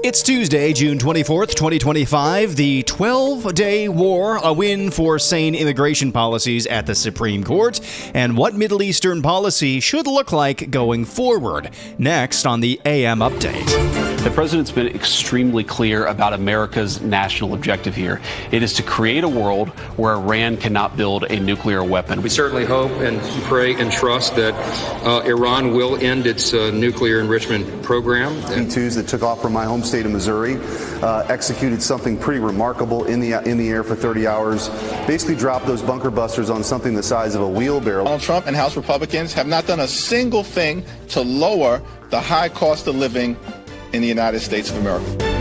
It's Tuesday, June 24th, 2025, the 12-day war, a win for sane immigration policies at the Supreme Court, and what Middle Eastern policy should look like going forward. Next on the AM Update. The president's been extremely clear about America's national objective here. It is to create a world where Iran cannot build a nuclear weapon. We certainly hope and pray and trust that Iran will end its nuclear enrichment program. B-2s that took off from my home state of Missouri executed something pretty remarkable in the air for 30 hours. Basically dropped those bunker busters on something the size of a wheelbarrow. Donald Trump and House Republicans have not done a single thing to lower the high cost of living in the United States of America.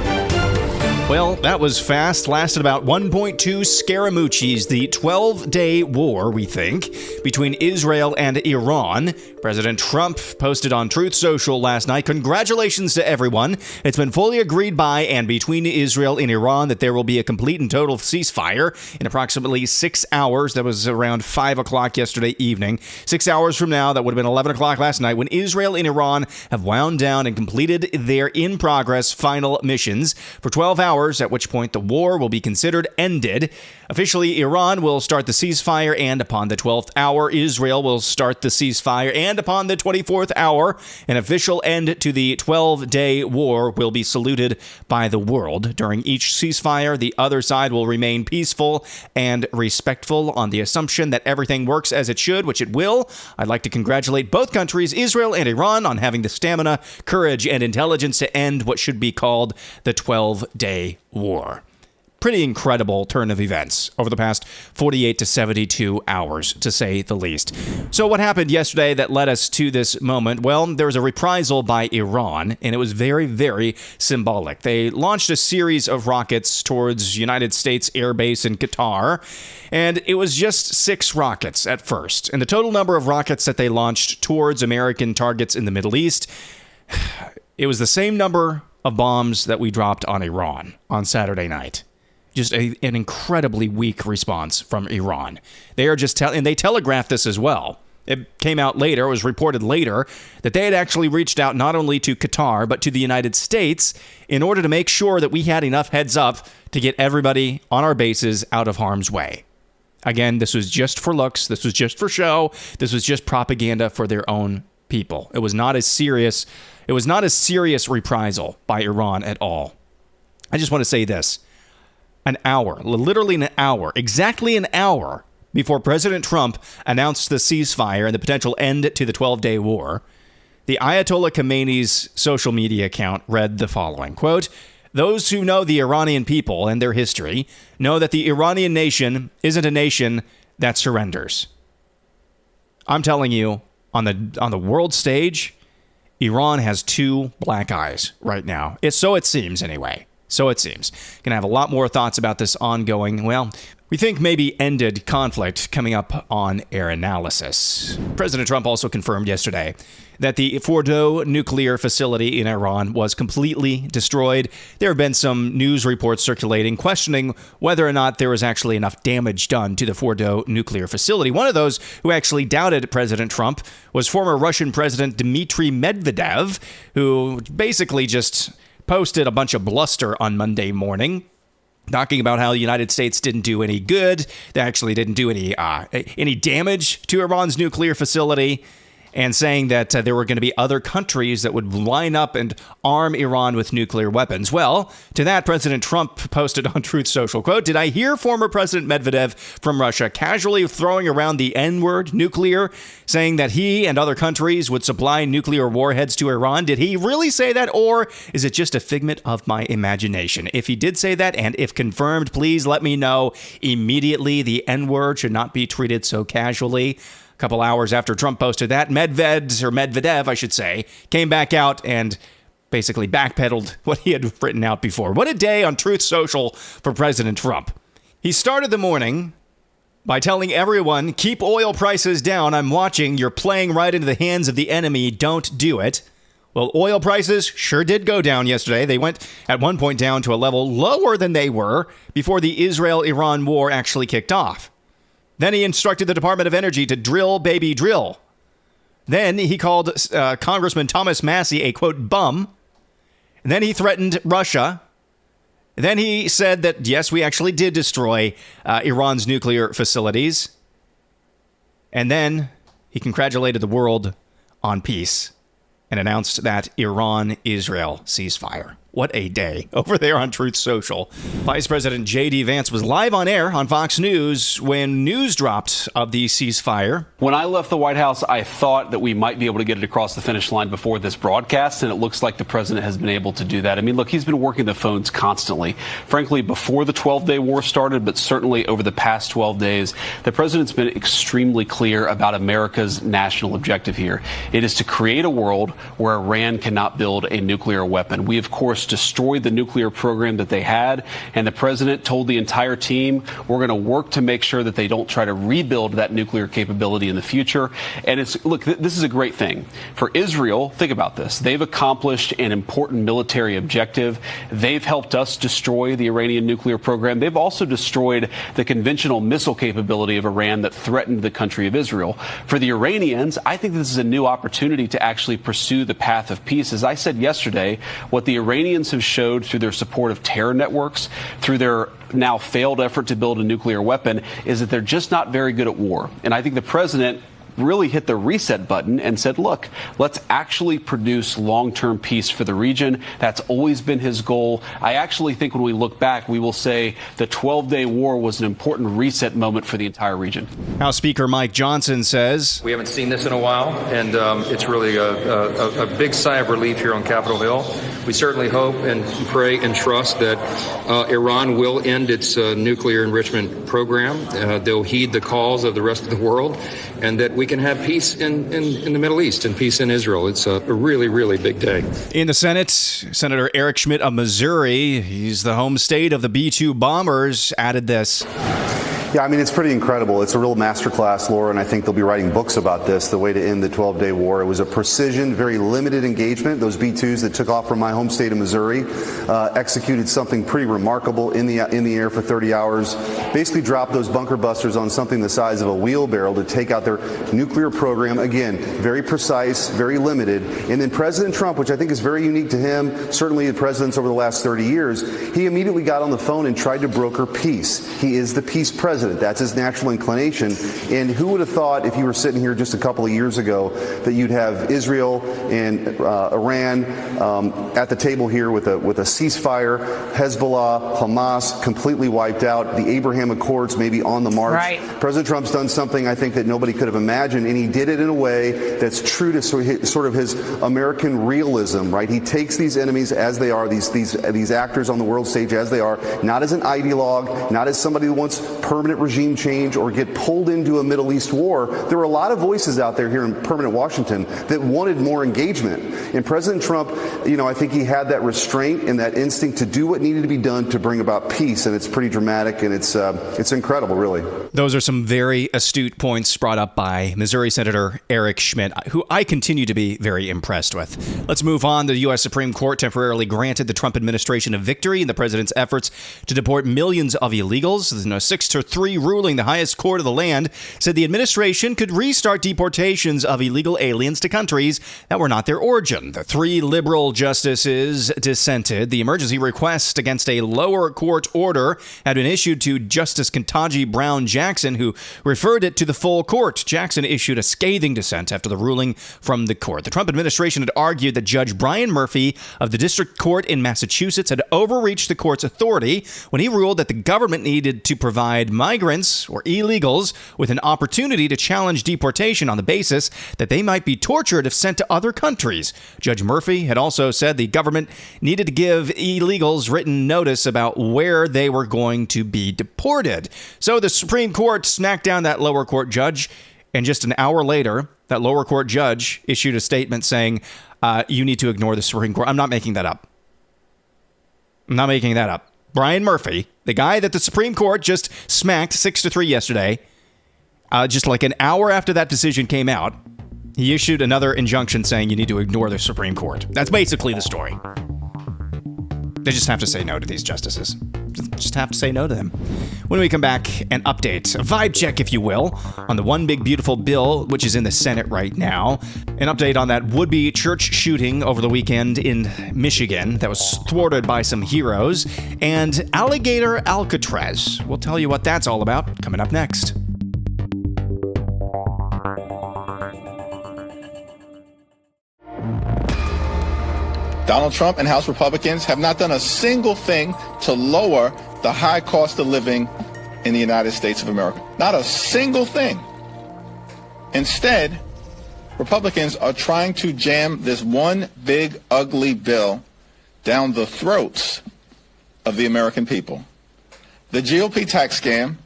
Well, that was fast, lasted about 1.2 Scaramucci's, the 12-day war, we think, between Israel and Iran. President Trump posted on Truth Social last night, "Congratulations to everyone. It's been fully agreed by and between Israel and Iran that there will be a complete and total ceasefire in approximately 6 hours." That was around 5 o'clock yesterday evening. 6 hours from now, that would have been 11 o'clock last night, when Israel and Iran have wound down and completed their in-progress final missions for 12 hours. At which point the war will be considered ended. Officially, Iran will start the ceasefire, and upon the 12th hour, Israel will start the ceasefire, and upon the 24th hour, an official end to the 12-day war will be saluted by the world. During each ceasefire, the other side will remain peaceful and respectful on the assumption that everything works as it should, which it will. I'd like to congratulate both countries, Israel and Iran, on having the stamina, courage, and intelligence to end what should be called the 12-day war. Pretty incredible turn of events over the past 48 to 72 hours, to say the least. So what happened yesterday that led us to this moment? Well, there was a reprisal by Iran, and it was very, very symbolic. They launched a series of rockets towards United States Air Base in Qatar, and it was just 6 rockets at first. And the total number of rockets that they launched towards American targets in the Middle East, it was the same number of bombs that we dropped on Iran on Saturday night. Just an incredibly weak response from Iran. They are just and they telegraphed this as well. It came out later, it was reported later, that they had actually reached out not only to Qatar, but to the United States in order to make sure that we had enough heads up to get everybody on our bases out of harm's way. Again, this was just for looks. This was just for show. This was just propaganda for their own people. It was not as serious. It was not a serious reprisal by Iran at all. I just want to say this. An hour, literally an hour, exactly an hour before President Trump announced the ceasefire and the potential end to the 12-day war, the Ayatollah Khamenei's social media account read the following, quote, "Those who know the Iranian people and their history know that the Iranian nation isn't a nation that surrenders." I'm telling you, on the world stage, Iran has 2 black eyes right now. So it seems, anyway. So it seems. Going to have a lot more thoughts about this ongoing, well, we think maybe ended conflict coming up on Air Analysis. President Trump also confirmed yesterday that the Fordow nuclear facility in Iran was completely destroyed. There have been some news reports circulating questioning whether or not there was actually enough damage done to the Fordow nuclear facility. One of those who actually doubted President Trump was former Russian President Dmitry Medvedev, who basically just posted a bunch of bluster on Monday morning, talking about how the United States didn't do any good. They actually didn't do any damage to Iran's nuclear facility, and saying that there were going to be other countries that would line up and arm Iran with nuclear weapons. Well, to that, President Trump posted on Truth Social, quote, "Did I hear former President Medvedev from Russia casually throwing around the N-word, nuclear, saying that he and other countries would supply nuclear warheads to Iran? Did he really say that, or is it just a figment of my imagination? If he did say that, and if confirmed, please let me know immediately. The N-word should not be treated so casually." A couple hours after Trump posted that, Medvedev, I should say, came back out and basically backpedaled what he had written out before. What a day on Truth Social for President Trump. He started the morning by telling everyone, "Keep oil prices down. I'm watching. You're playing right into the hands of the enemy. Don't do it." Well, oil prices sure did go down yesterday. They went at one point down to a level lower than they were before the Israel-Iran war actually kicked off. Then he instructed the Department of Energy to drill, baby, drill. Then he called Congressman Thomas Massie a, quote, bum. And then he threatened Russia. Then he said that, yes, we actually did destroy Iran's nuclear facilities. And then he congratulated the world on peace and announced that Iran-Israel ceasefire. What a day over there on Truth Social. Vice President JD Vance was live on air on Fox News when news dropped of the ceasefire. When I left the White House, I thought that we might be able to get it across the finish line before this broadcast, and it looks like the president has been able to do that. I mean, look, he's been working the phones constantly. Frankly, before the 12-day war started, but certainly over the past 12 days, the president's been extremely clear about America's national objective here. It is to create a world where Iran cannot build a nuclear weapon. We, of course, destroyed the nuclear program that they had, and the president told the entire team, we're going to work to make sure that they don't try to rebuild that nuclear capability in the future. And it's, look, this is a great thing. For Israel, think about this. They've accomplished an important military objective. They've helped us destroy the Iranian nuclear program. They've also destroyed the conventional missile capability of Iran that threatened the country of Israel. For the Iranians, I think this is a new opportunity to actually pursue the path of peace. As I said yesterday, what the Iranians have showed through their support of terror networks, through their now failed effort to build a nuclear weapon, is that they're just not very good at war. And I think the president really hit the reset button and said, look, let's actually produce long-term peace for the region. That's always been his goal. I actually think when we look back, we will say the 12-day war was an important reset moment for the entire region. House Speaker Mike Johnson says, We haven't seen this in a while, and it's really a big sigh of relief here on Capitol Hill. We certainly hope and pray and trust that Iran will end its nuclear enrichment program. They'll heed the calls of the rest of the world, and that we can have peace in the Middle East and peace in Israel. It's a really, really big day. In the Senate, Senator Eric Schmidt of Missouri, he's the home state of the B-2 bombers, added this. Yeah, I mean, it's pretty incredible. It's a real masterclass, Laura, and I think they'll be writing books about this, the way to end the 12-day war. It was a precision, very limited engagement. Those B-2s that took off from my home state of Missouri executed something pretty remarkable in the air for 30 hours, basically dropped those bunker busters on something the size of a wheelbarrow to take out their nuclear program. Again, very precise, very limited. And then President Trump, which I think is very unique to him, certainly the presidents over the last 30 years, he immediately got on the phone and tried to broker peace. He is the peace president. That's his natural inclination. And who would have thought, if you were sitting here just a couple of years ago, that you'd have Israel and Iran at the table here with a ceasefire, Hezbollah, Hamas completely wiped out, the Abraham Accords maybe on the march. Right. President Trump's done something I think that nobody could have imagined, and he did it in a way that's true to sort of his American realism, right? He takes these enemies as they are, these actors on the world stage as they are, not as an ideologue, not as somebody who wants permanent regime change or get pulled into a Middle East war. There were a lot of voices out there here in permanent Washington that wanted more engagement. And President Trump, I think he had that restraint and that instinct to do what needed to be done to bring about peace. And it's pretty dramatic, and it's incredible, really. Those are some very astute points brought up by Missouri Senator Eric Schmidt, who I continue to be very impressed with. Let's move on. The U.S. Supreme Court temporarily granted the Trump administration a victory in the president's efforts to deport millions of illegals. In a 6-3 ruling, the highest court of the land said the administration could restart deportations of illegal aliens to countries that were not their origin. The 3 liberal justices dissented. The emergency request against a lower court order had been issued to Justice Ketanji Brown Jackson, who referred it to the full court. Jackson issued a scathing dissent after the ruling from the court. The Trump administration had argued that Judge Brian Murphy of the District Court in Massachusetts had overreached the court's authority when he ruled that the government needed to provide migrants or illegals with an opportunity to challenge deportation on the basis that they might be tortured if sent to other countries. Judge Murphy had also said the government needed to give illegals written notice about where they were going to be deported. So the Supreme Court smacked down that lower court judge, and just an hour later, that lower court judge issued a statement saying, you need to ignore the Supreme Court. I'm not making that up. Brian Murphy, the guy that the Supreme Court just smacked 6-3 yesterday, just like an hour after that decision came out, he issued another injunction saying you need to ignore the Supreme Court. That's basically the story. They just have to say no to these justices. just have to say no to them. When we come back, an update, a vibe check, if you will, on the one big beautiful bill, which is in the Senate right now. An update on that would-be church shooting over the weekend in Michigan that was thwarted by some heroes. And alligator Alcatraz. We'll tell you what that's all about coming up next. Donald Trump and House Republicans have not done a single thing to lower the high cost of living in the United States of America. Not a single thing. Instead, Republicans are trying to jam this one big, ugly bill down the throats of the American people. The GOP tax scam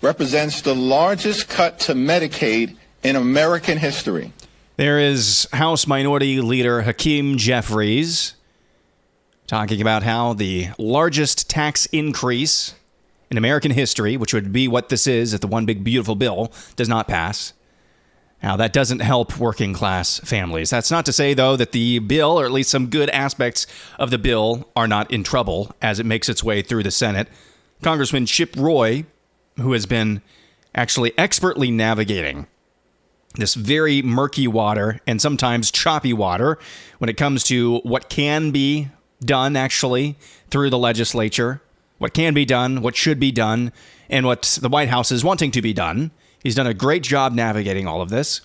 represents the largest cut to Medicaid in American history. There is House Minority Leader Hakeem Jeffries talking about how the largest tax increase in American history, which would be what this is if the one big beautiful bill does not pass. Now, that doesn't help working class families. That's not to say, though, that the bill, or at least some good aspects of the bill, are not in trouble as it makes its way through the Senate. Congressman Chip Roy, who has been actually expertly navigating this very murky water and sometimes choppy water when it comes to what can be done actually through the legislature, what can be done, what should be done, and what the White House is wanting to be done. He's done a great job navigating all of this.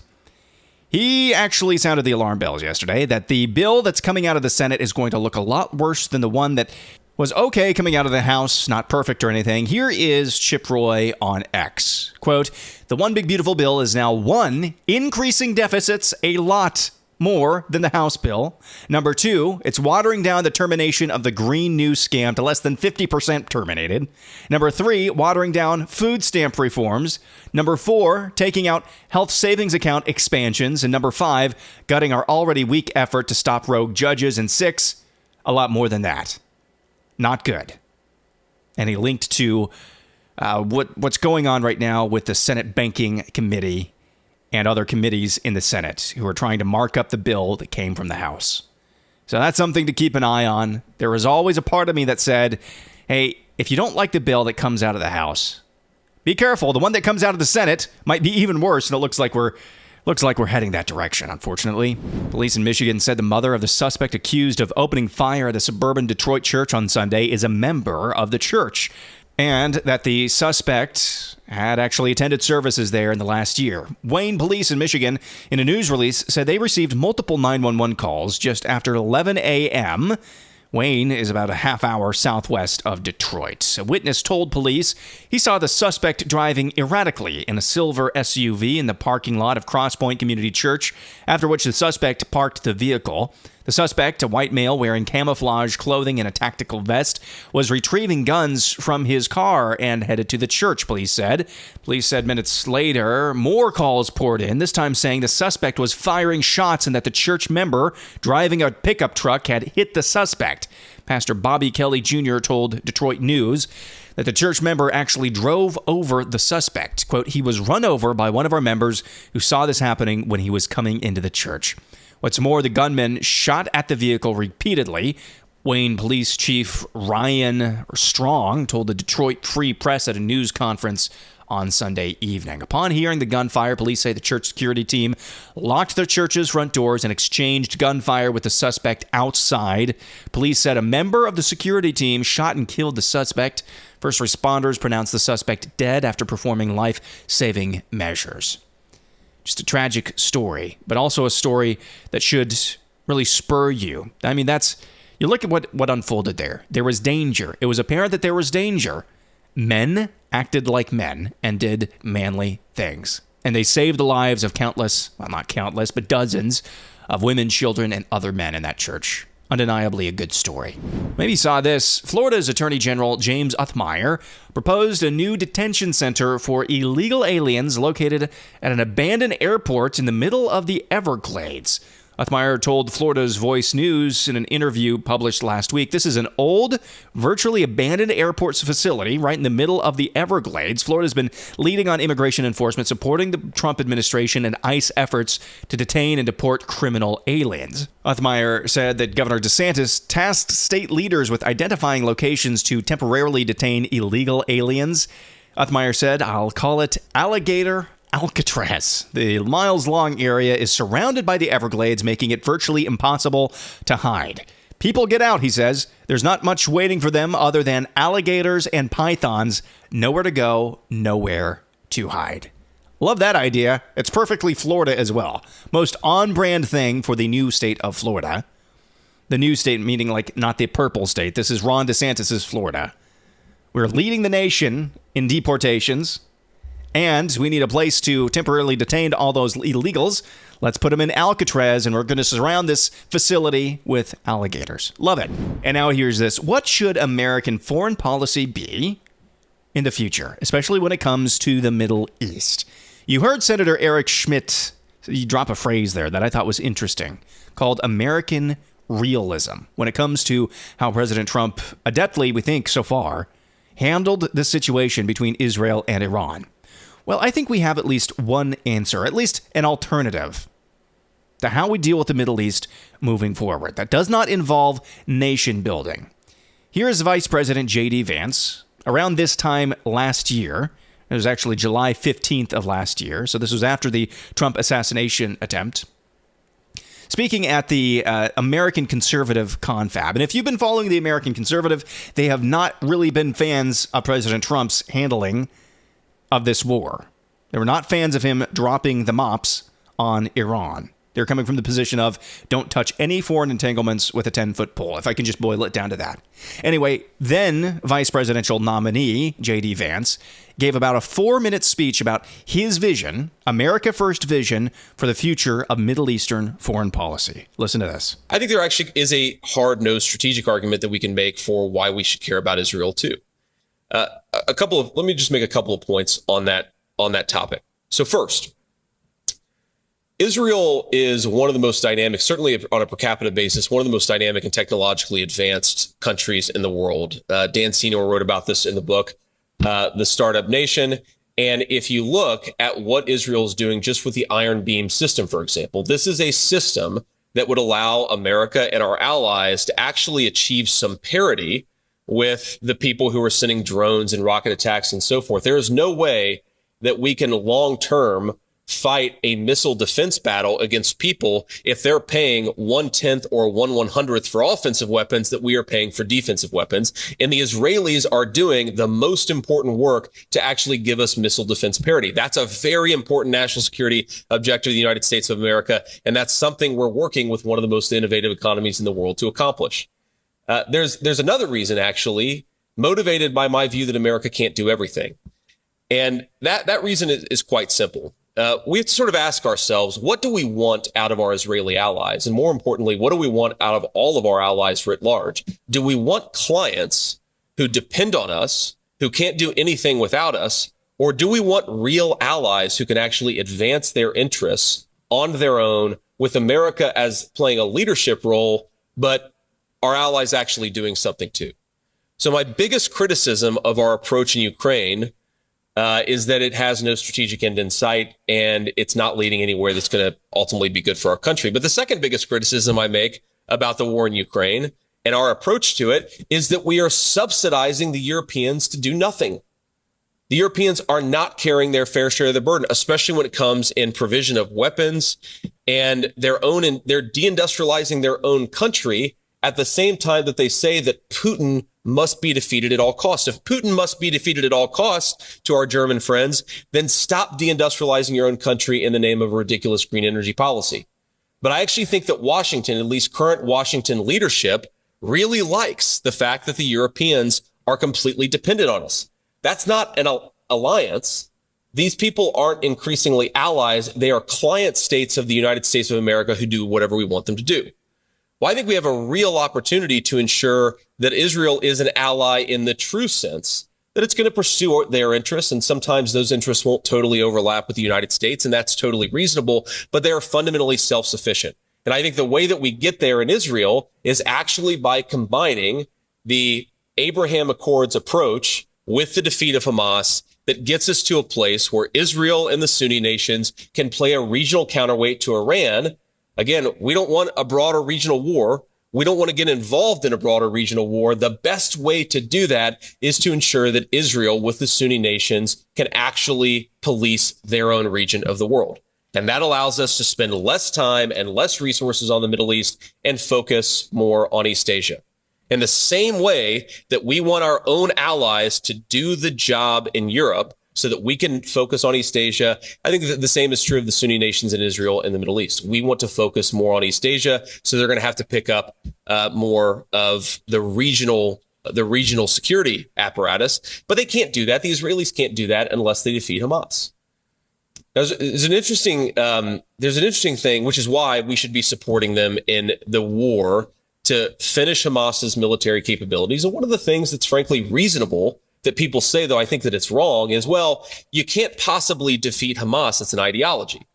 He actually sounded the alarm bells yesterday that the bill that's coming out of the Senate is going to look a lot worse than the one that was okay coming out of the House, not perfect or anything. Here is Chip Roy on X. Quote, "The one big beautiful bill is now, 1, increasing deficits a lot more than the House bill. Number 2, it's watering down the termination of the Green New scam to less than 50% terminated. Number 3, watering down food stamp reforms. Number 4, taking out health savings account expansions. And number 5, gutting our already weak effort to stop rogue judges. And 6, a lot more than that. Not good." And he linked to what's going on right now with the Senate Banking Committee and other committees in the Senate who are trying to mark up the bill that came from the House. So that's something to keep an eye on. There was always a part of me that said, hey, if you don't like the bill that comes out of the House, be careful. The one that comes out of the Senate might be even worse, and it looks like we're heading that direction, unfortunately. Police in Michigan said the mother of the suspect accused of opening fire at a suburban Detroit church on Sunday is a member of the church, and that the suspect had actually attended services there in the last year. Wayne police in Michigan, in a news release, said they received multiple 911 calls just after 11 a.m., Wayne is about a half hour southwest of Detroit. A witness told police he saw the suspect driving erratically in a silver SUV in the parking lot of Crosspoint Community Church, after which the suspect parked the vehicle. The suspect, a white male wearing camouflage clothing and a tactical vest, was retrieving guns from his car and headed to the church, police said. Police said minutes later, more calls poured in, this time saying the suspect was firing shots and that the church member driving a pickup truck had hit the suspect. Pastor Bobby Kelly Jr. told Detroit News that the church member actually drove over the suspect. Quote, "He was run over by one of our members who saw this happening when he was coming into the church." What's more, the gunman shot at the vehicle repeatedly. Wayne Police Chief Ryan Strong told the Detroit Free Press at a news conference on Sunday evening. Upon hearing the gunfire, police say the church security team locked the church's front doors and exchanged gunfire with the suspect outside. Police said a member of the security team shot and killed the suspect. First responders pronounced the suspect dead after performing life-saving measures. Just a tragic story, but also a story that should really spur you. I mean, you look at what unfolded there. There was danger. It was apparent that there was danger. Men acted like men and did manly things. And they saved the lives of countless, well, not countless, but dozens of women, children, and other men in that church. Undeniably a good story. Maybe you saw this. Florida's Attorney General James Othmeyer proposed a new detention center for illegal aliens located at an abandoned airport in the middle of the Everglades. Othmeyer told Florida's Voice News in an interview published last week, this is an old, virtually abandoned airport facility right in the middle of the Everglades. Florida's been leading on immigration enforcement, supporting the Trump administration and ICE efforts to detain and deport criminal aliens. Othmeyer said that Governor DeSantis tasked state leaders with identifying locations to temporarily detain illegal aliens. Othmeyer said, I'll call it Alligator Alcatraz. The miles-long area is surrounded by the Everglades, making it virtually impossible to hide. People get out, he says. There's not much waiting for them other than alligators and pythons. Nowhere to go, nowhere to hide. Love that idea. It's perfectly Florida as well. Most on-brand thing for the new state of Florida. The new state meaning like not the purple state. This is Ron DeSantis' Florida. We're leading the nation in deportations. And we need a place to temporarily detain all those illegals. Let's put them in Alcatraz, and we're going to surround this facility with alligators. Love it. And now here's this. What should American foreign policy be in the future, especially when it comes to the Middle East? You heard Senator Eric Schmidt drop a phrase there that I thought was interesting, called American realism, when it comes to how President Trump, adeptly, we think so far, handled the situation between Israel and Iran. Well, I think we have at least one answer, at least an alternative to how we deal with the Middle East moving forward. That does not involve nation building. Here is Vice President JD Vance around this time last year. It was actually July 15th of last year. So this was after the Trump assassination attempt. Speaking at the American Conservative Confab. And if you've been following the American Conservative, they have not really been fans of President Trump's handling of this war. They were not fans of him dropping the mops on Iran. They're coming from the position of don't touch any foreign entanglements with a 10-foot pole, if I can just boil it down to that. Anyway, then vice presidential nominee JD Vance gave about a 4-minute speech about his vision, America First vision, for the future of Middle Eastern foreign policy. Listen to this. I think there actually is a hard-nosed strategic argument that we can make for why we should care about Israel too. Let me just make a couple of points on that topic. So first, Israel is one of the most dynamic, certainly on a per capita basis, one of the most dynamic and technologically advanced countries in the world. Dan Senor wrote about this in the book, The Startup Nation. And if you look at what Israel is doing just with the Iron Beam system, for example, this is a system that would allow America and our allies to actually achieve some parity with the people who are sending drones and rocket attacks and so forth. There is no way that we can long-term fight a missile defense battle against people if they're paying 1/10 or 1/100th for offensive weapons that we are paying for defensive weapons. And the Israelis are doing the most important work to actually give us missile defense parity. That's a very important national security objective of the United States of America. And that's something we're working with one of the most innovative economies in the world to accomplish. There's another reason, actually, motivated by my view that America can't do everything. And that reason is quite simple. We have to sort of ask ourselves, what do we want out of our Israeli allies? And more importantly, what do we want out of all of our allies writ large? Do we want clients who depend on us, who can't do anything without us? Or do we want real allies who can actually advance their interests on their own, with America as playing a leadership role, but our allies actually doing something too? So my biggest criticism of our approach in Ukraine is that it has no strategic end in sight, and it's not leading anywhere that's going to ultimately be good for our country. But the second biggest criticism I make about the war in Ukraine and our approach to it is that we are subsidizing the Europeans to do nothing. The Europeans are not carrying their fair share of the burden, especially when it comes in provision of weapons, and they're deindustrializing their own country at the same time that they say that Putin must be defeated at all costs. If Putin must be defeated at all costs, to our German friends, then stop deindustrializing your own country in the name of a ridiculous green energy policy. But I actually think that Washington, at least current Washington leadership, really likes the fact that the Europeans are completely dependent on us. That's not an alliance. These people aren't increasingly allies. They are client states of the United States of America who do whatever we want them to do. Well, I think we have a real opportunity to ensure that Israel is an ally in the true sense, that it's going to pursue their interests. And sometimes those interests won't totally overlap with the United States, and that's totally reasonable, but they are fundamentally self-sufficient. And I think the way that we get there in Israel is actually by combining the Abraham Accords approach with the defeat of Hamas that gets us to a place where Israel and the Sunni nations can play a regional counterweight to Iran. Again, we don't want a broader regional war. We don't want to get involved in a broader regional war. The best way to do that is to ensure that Israel with the Sunni nations can actually police their own region of the world. And that allows us to spend less time and less resources on the Middle East and focus more on East Asia. In the same way that we want our own allies to do the job in Europe so that we can focus on East Asia, I think that the same is true of the Sunni nations in Israel and the Middle East. We want to focus more on East Asia, so they're going to have to pick up more of the regional security apparatus. But they can't do that. The Israelis can't do that unless they defeat Hamas. There's an interesting thing, which is why we should be supporting them in the war to finish Hamas's military capabilities. And one of the things that's frankly reasonable that people say, though I think that it's wrong, is, well, you can't possibly defeat Hamas. It's an ideology.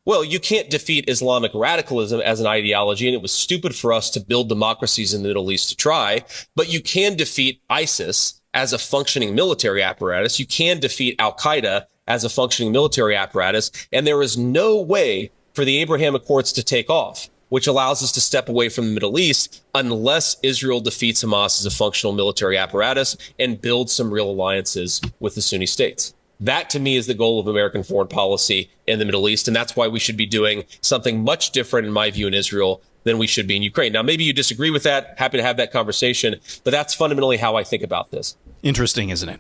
Well, you can't defeat Islamic radicalism as an ideology, and it was stupid for us to build democracies in the Middle East to try. But you can defeat ISIS as a functioning military apparatus. You can defeat Al-Qaeda as a functioning military apparatus. And there is no way for the Abraham Accords to take off, which allows us to step away from the Middle East, unless Israel defeats Hamas as a functional military apparatus and builds some real alliances with the Sunni states. That, to me, is the goal of American foreign policy in the Middle East. And that's why we should be doing something much different, in my view, in Israel than we should be in Ukraine. Now, maybe you disagree with that. Happy to have that conversation. But that's fundamentally how I think about this. Interesting, isn't it?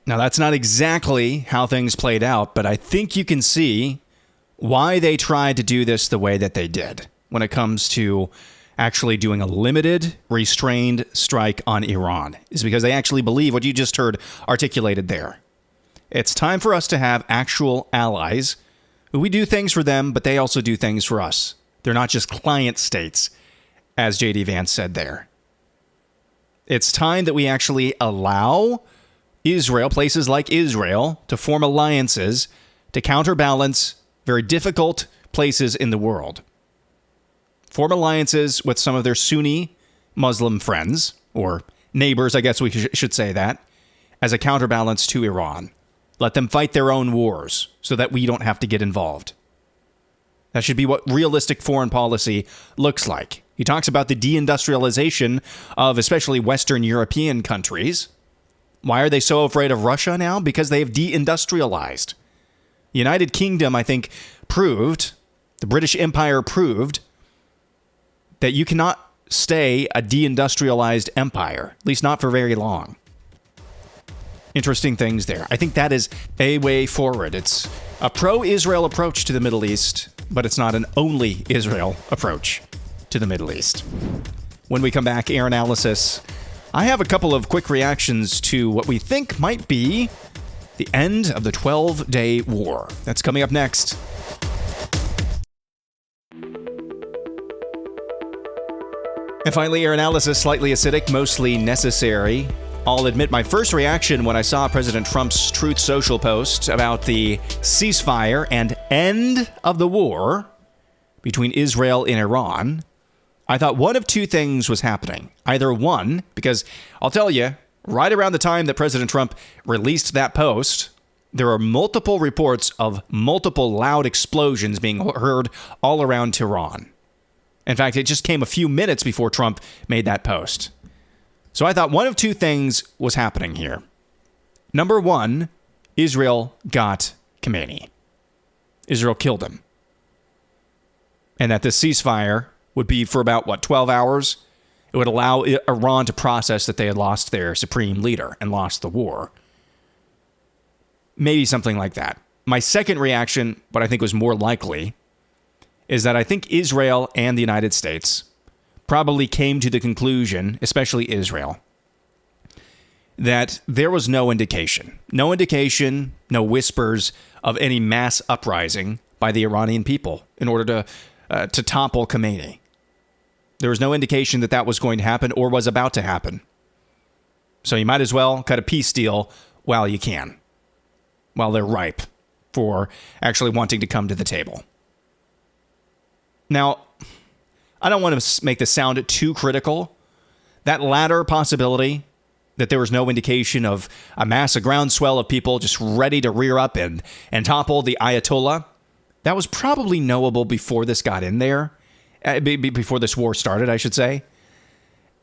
Now, that's not exactly how things played out, but I think you can see why they tried to do this the way that they did when it comes to actually doing a limited, restrained strike on Iran, is because they actually believe what you just heard articulated there. It's time for us to have actual allies who we do things for them, but they also do things for us. They're not just client states, as JD Vance said there. It's time that we actually allow Israel, places like Israel, to form alliances to counterbalance very difficult places in the world. Form alliances with some of their Sunni Muslim friends, or neighbors, I guess we should say that, as a counterbalance to Iran. Let them fight their own wars so that we don't have to get involved. That should be what realistic foreign policy looks like. He talks about the deindustrialization of especially Western European countries. Why are they so afraid of Russia now? Because they have deindustrialized. The United Kingdom, I think, proved, the British Empire proved, that you cannot stay a deindustrialized empire, at least not for very long. Interesting things there. I think that is a way forward. It's a pro-Israel approach to the Middle East, but it's not an only Israel approach to the Middle East. When we come back, air analysis, I have a couple of quick reactions to what we think might be the end of the 12-day war. That's coming up next. And finally, air analysis, slightly acidic, mostly necessary. I'll admit my first reaction when I saw President Trump's Truth Social post about the ceasefire and end of the war between Israel and Iran, I thought one of two things was happening. Either one, because I'll tell you, right around the time that President Trump released that post, there are multiple reports of multiple loud explosions being heard all around Tehran. In fact, it just came a few minutes before Trump made that post. So I thought one of two things was happening here. Number one, Israel got Khamenei. Israel killed him. And that the ceasefire would be for about, 12 hours? It would allow Iran to process that they had lost their supreme leader and lost the war. Maybe something like that. My second reaction, what I think was more likely, is that I think Israel and the United States probably came to the conclusion, especially Israel, that there was no indication, no whispers of any mass uprising by the Iranian people in order to topple Khamenei. There was no indication that that was going to happen or was about to happen. So you might as well cut a peace deal while you can, while they're ripe for actually wanting to come to the table. Now, I don't want to make this sound too critical. That latter possibility, that there was no indication of a massive groundswell of people just ready to rear up and topple the Ayatollah, that was probably knowable before this got in there, before this war started, I should say.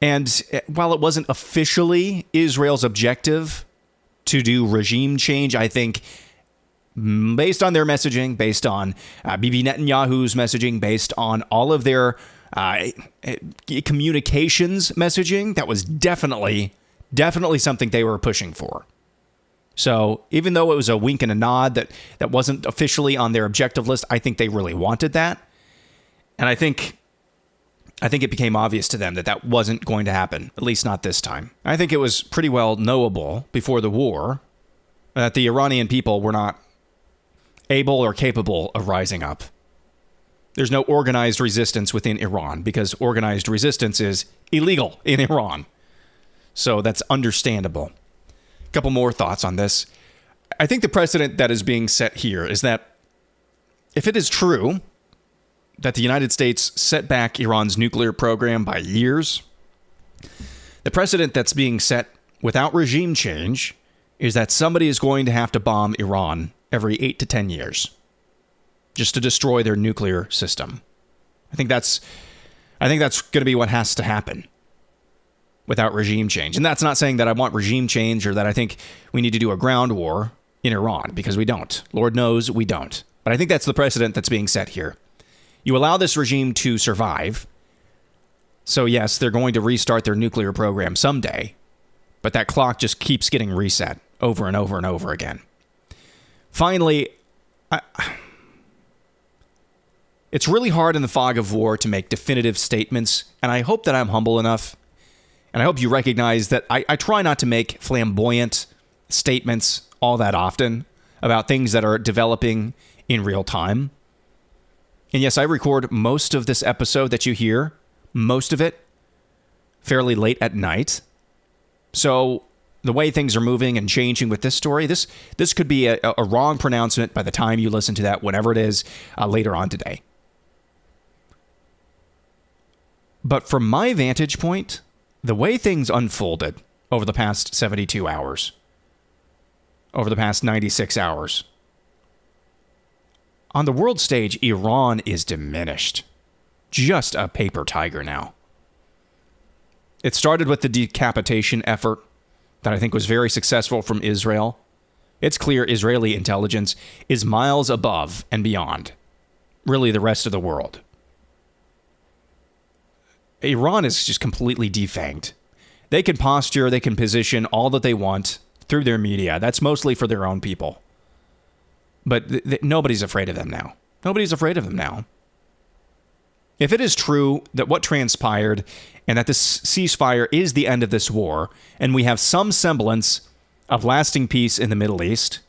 And while it wasn't officially Israel's objective to do regime change, I think based on their messaging, based on Bibi Netanyahu's messaging, based on all of their communications messaging, that was definitely something they were pushing for. So even though it was a wink and a nod that wasn't officially on their objective list, I think they really wanted that. And I think it became obvious to them that wasn't going to happen, at least not this time. I think it was pretty well knowable before the war that the Iranian people were not able or capable of rising up. There's no organized resistance within Iran because organized resistance is illegal in Iran. So that's understandable. A couple more thoughts on this. I think the precedent that is being set here is that if it is true that the United States set back Iran's nuclear program by years, the precedent that's being set without regime change is that somebody is going to have to bomb Iran every 8 to 10 years just to destroy their nuclear system. I think that's going to be what has to happen without regime change. And that's not saying that I want regime change or that I think we need to do a ground war in Iran, because we don't. Lord knows we don't. But I think that's the precedent that's being set here. You allow this regime to survive. So yes, they're going to restart their nuclear program someday, but that clock just keeps getting reset over and over and over again. Finally, it's really hard in the fog of war to make definitive statements, and I hope that I'm humble enough, and I hope you recognize that I try not to make flamboyant statements all that often about things that are developing in real time. And yes, I record most of this episode that you hear, most of it, fairly late at night. So the way things are moving and changing with this story, this could be a wrong pronouncement by the time you listen to that, whenever it is, later on today. But from my vantage point, the way things unfolded over the past 72 hours, over the past 96 hours, on the world stage, Iran is diminished. Just a paper tiger now. It started with the decapitation effort that I think was very successful from Israel. It's clear Israeli intelligence is miles above and beyond, really, the rest of the world. Iran is just completely defanged. They can posture, they can position all that they want through their media. That's mostly for their own people. But nobody's afraid of them now. Nobody's afraid of them now. If it is true that what transpired and that this ceasefire is the end of this war, and we have some semblance of lasting peace in the Middle East,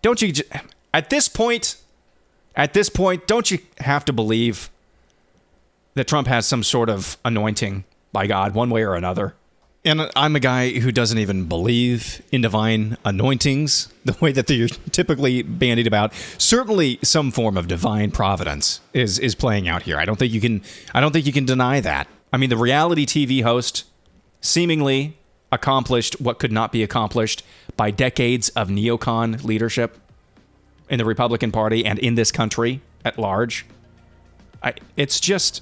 don't you, at this point, don't you have to believe that Trump has some sort of anointing by God, one way or another? And I'm a guy who doesn't even believe in divine anointings the way that they're typically bandied about. Certainly some form of divine providence is playing out here. I don't think you can deny that. I mean, the reality TV host seemingly accomplished what could not be accomplished by decades of neocon leadership in the Republican Party and in this country at large. It's just,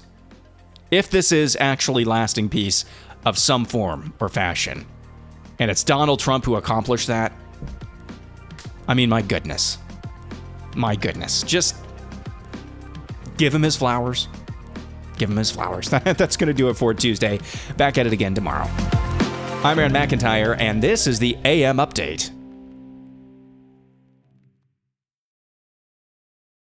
if this is actually lasting peace of some form or fashion, and it's Donald Trump who accomplished that, I mean, my goodness, just give him his flowers. Give him his flowers. That's going to do it for Tuesday. Back at it again tomorrow. I'm Aaron McIntire, and this is the AM Update.